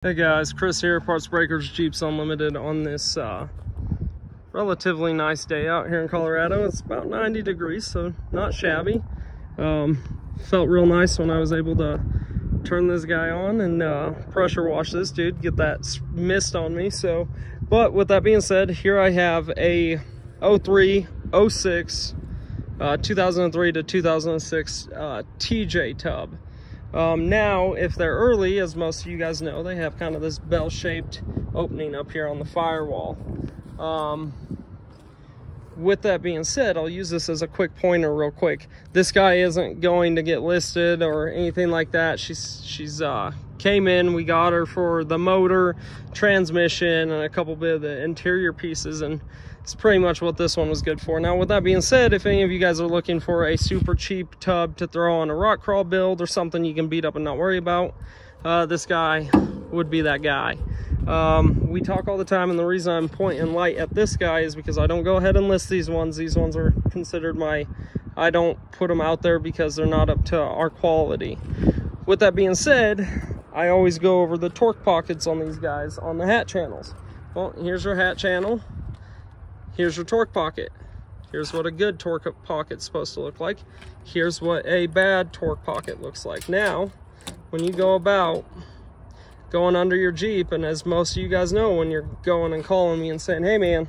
Hey guys, Chris here, Parts Breakers Jeeps Unlimited on this relatively nice day out here in Colorado. It's about 90 degrees, so not shabby. Felt real nice when I was able to turn this guy on and pressure wash this dude, get that mist on me. But with that being said, here I have a 03, 06, 2003 to 2006 TJ tub. Now, if they're early, as most of you guys know, they have kind of this bell-shaped opening up here on the firewall. With that being said, I'll use this as a quick pointer real quick. This guy isn't going to get listed or anything like that. She's came in, we got her for the motor, transmission, and a couple bit of the interior pieces, and it's pretty much what this one was good for. Now, with that being said, if any of you guys are looking for a super cheap tub to throw on a rock crawl build or something you can beat up and not worry about, this guy would be that guy. We talk all the time, and the reason I'm pointing light at this guy is because I don't go ahead and list these ones. These ones are considered I don't put them out there because they're not up to our quality. With that being said, I always go over the torque pockets on these guys on the hat channels. Well, here's your hat channel. Here's your torque pocket. Here's what a good torque pocket's supposed to look like. Here's what a bad torque pocket looks like. Now, when you go about going under your Jeep, and as most of you guys know, when you're going and calling me and saying, hey man,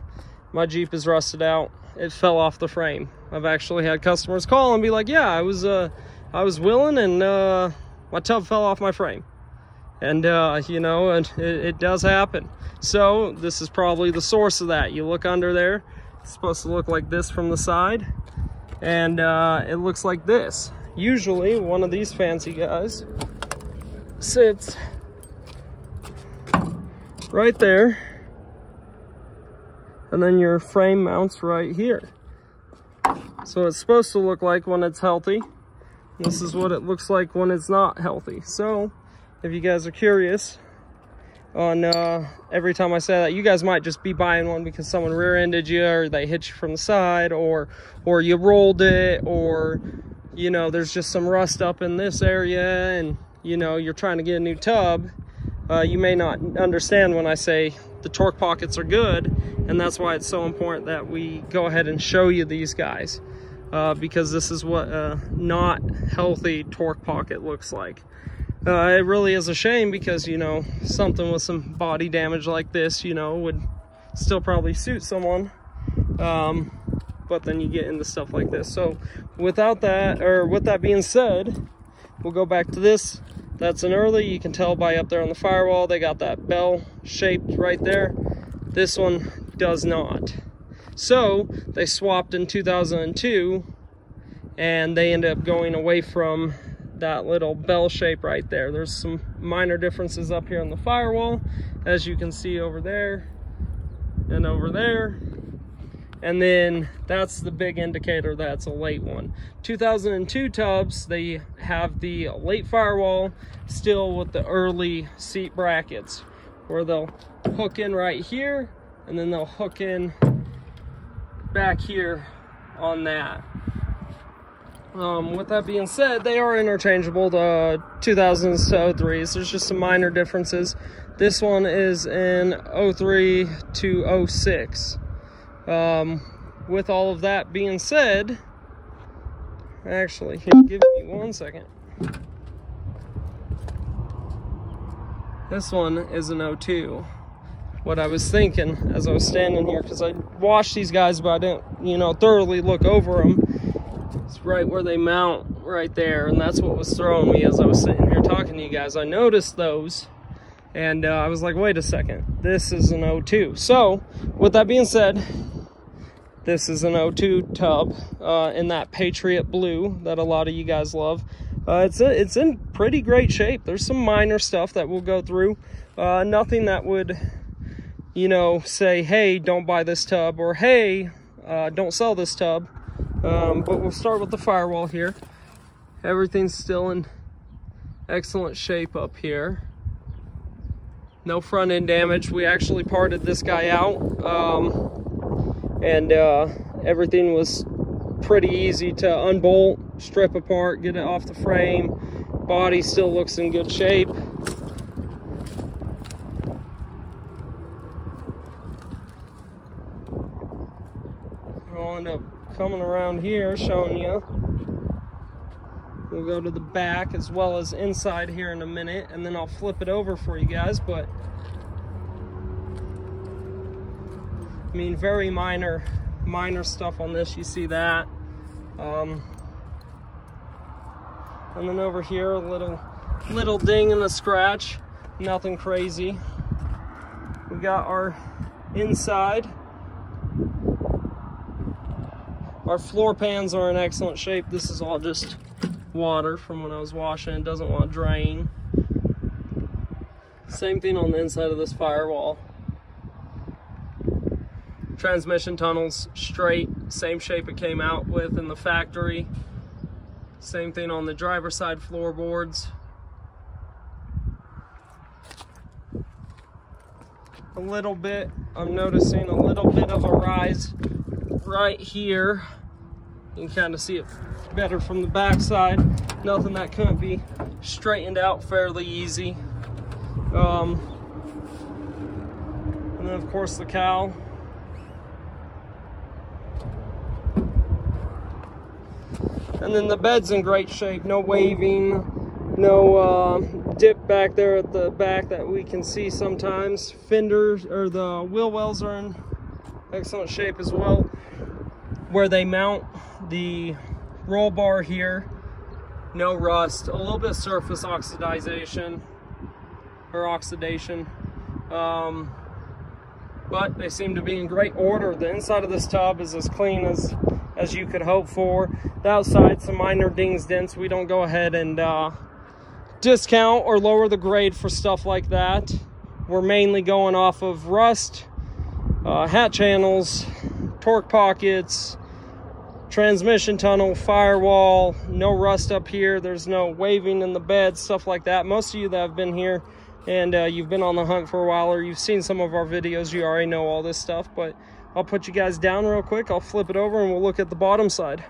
my Jeep is rusted out, it fell off the frame. I've actually had customers call and be like, yeah, I was willing and my tub fell off my frame. And you know, it does happen. So this is probably the source of that. You look under there, it's supposed to look like this from the side, and it looks like this. Usually one of these fancy guys sits right there, and then your frame mounts right here. So it's supposed to look like when it's healthy. This is what it looks like when it's not healthy. So if you guys are curious on every time I say that, you guys might just be buying one because someone rear-ended you, or they hit you from the side, or you rolled it, or you know, there's just some rust up in this area, and you know, you're trying to get a new tub. You may not understand when I say the torque pockets are good, and that's why it's so important that we go ahead and show you these guys, because this is what a not healthy torque pocket looks like. It really is a shame because, you know, something with some body damage like this, you know, would still probably suit someone. But then you get into stuff like this. So without that, or with that being said, we'll go back to this. That's an early. You can tell by up there on the firewall, they got that bell shaped right there. This one does not. So they swapped in 2002, and they ended up going away from that little bell shape right there. There's some minor differences up here on the firewall, as you can see over there and over there, and then that's the big indicator that's a late one. 2002 tubs, they have the late firewall still with the early seat brackets, where they'll hook in right here, and then they'll hook in back here on that. With that being said, they are interchangeable, the 2000s to 03s. There's just some minor differences. This one is in 03 to 06. With all of that being said, actually, here, give me 1 second. This one is an 02. What I was thinking as I was standing here, because I washed these guys, but I didn't, you know, thoroughly look over them. It's right where they mount right there, and that's what was throwing me as I was sitting here talking to you guys. I noticed those, and I was like, wait a second, this is an 02. So with that being said, this is an 02 tub in that Patriot blue that a lot of you guys love. It's in pretty great shape. There's some minor stuff that we'll go through, nothing that would, you know, say, hey, don't buy this tub, or hey, don't sell this tub. But we'll start with the firewall here. Everything's still in excellent shape up here. No front end damage. We actually parted this guy out, and everything was pretty easy to unbolt, strip apart, get it off the frame. Body still looks in good shape. wound up coming around here showing you. We'll go to the back as well as inside here in a minute, and then I'll flip it over for you guys. But I mean, very minor stuff on this. You see that. And then over here, a little ding and a scratch. Nothing crazy. We got our inside. Our floor pans are in excellent shape. This is all just water from when I was washing. It doesn't want to drain. Same thing on the inside of this firewall. Transmission tunnels straight, same shape it came out with in the factory. Same thing on the driver's side floorboards. A little bit, I'm noticing a little bit of a rise right here. You can kind of see it better from the back side. Nothing that couldn't be straightened out fairly easy. And then of course the cowl. And then the bed's in great shape, no waving, no dip back there at the back that we can see sometimes. Fenders, or the wheel wells, are in excellent shape as well. Where they mount the roll bar here, no rust, a little bit of surface oxidation, but they seem to be in great order. The inside of this tub is as clean as you could hope for. The outside, some minor dings, dents. We don't go ahead and discount or lower the grade for stuff like that. We're mainly going off of rust, hat channels, torque pockets, transmission tunnel, firewall, no rust up here. There's no waving in the bed, stuff like that. Most of you that have been here and you've been on the hunt for a while, or you've seen some of our videos, you already know all this stuff. But I'll put you guys down real quick. I'll flip it over and we'll look at the bottom side.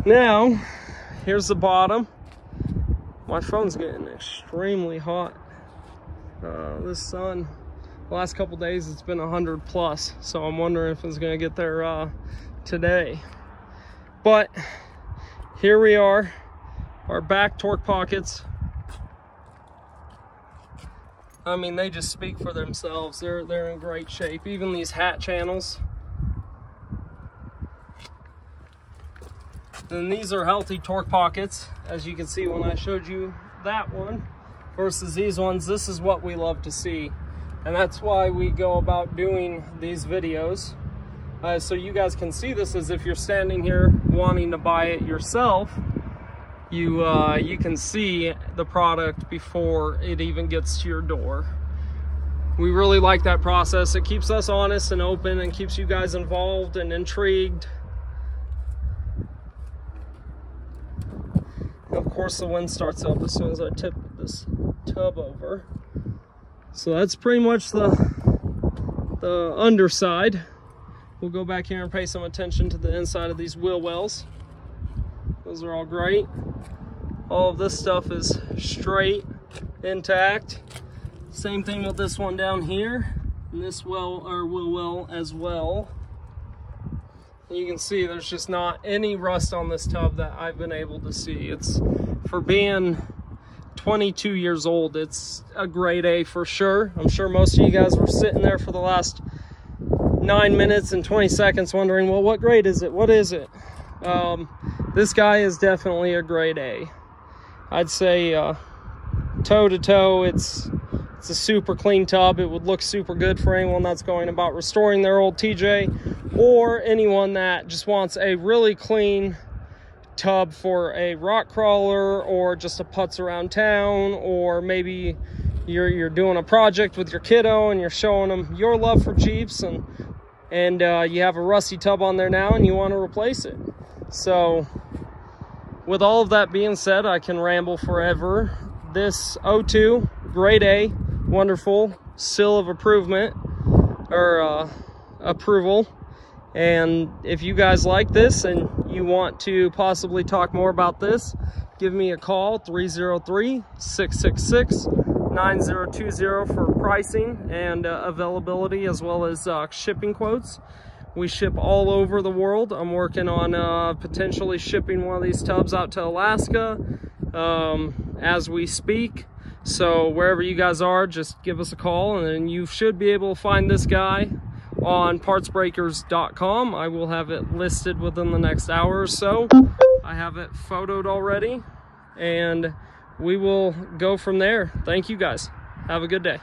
Now, here's the bottom. My phone's getting extremely hot. This sun, the last couple days, it's been 100 plus. So I'm wondering if it's gonna get there today. But here we are, our back torque pockets. I mean, they just speak for themselves. They're in great shape. Even these hat channels. And these are healthy torque pockets, as you can see when I showed you that one versus these ones. This is what we love to see, and that's why we go about doing these videos, so you guys can see this. As if you're standing here wanting to buy it yourself, you can see the product before it even gets to your door. We really like that process. It keeps us honest and open and keeps you guys involved and intrigued. Of course, the wind starts up as soon as I tip this tub over. So that's pretty much the underside. We'll go back here and pay some attention to the inside of these wheel wells. Those are all great. All of this stuff is straight, intact. Same thing with this one down here, and this wheel well as well. You can see there's just not any rust on this tub that I've been able to see. It's, for being 22 years old, it's a grade A for sure. I'm sure most of you guys were sitting there for the last 9 minutes and 20 seconds wondering, well, what grade is it? What is it? This guy is definitely a grade A. I'd say toe to toe, it's a super clean tub. It would look super good for anyone that's going about restoring their old TJ, or anyone that just wants a really clean tub for a rock crawler, or just a putz around town, or maybe you're doing a project with your kiddo and you're showing them your love for Jeeps, and you have a rusty tub on there now and you want to replace it. So with all of that being said, I can ramble forever. This 02 grade A, wonderful seal of improvement, or approval. And if you guys like this and you want to possibly talk more about this, give me a call, 303-666-9020 for pricing and availability, as well as shipping quotes. We ship all over the world. I'm working on potentially shipping one of these tubs out to Alaska as we speak. So wherever you guys are, just give us a call, and then you should be able to find this guy on partsbreakers.com. I will have it listed within the next hour or so. I have it photoed already, and we will go from there. Thank you guys. Have a good day.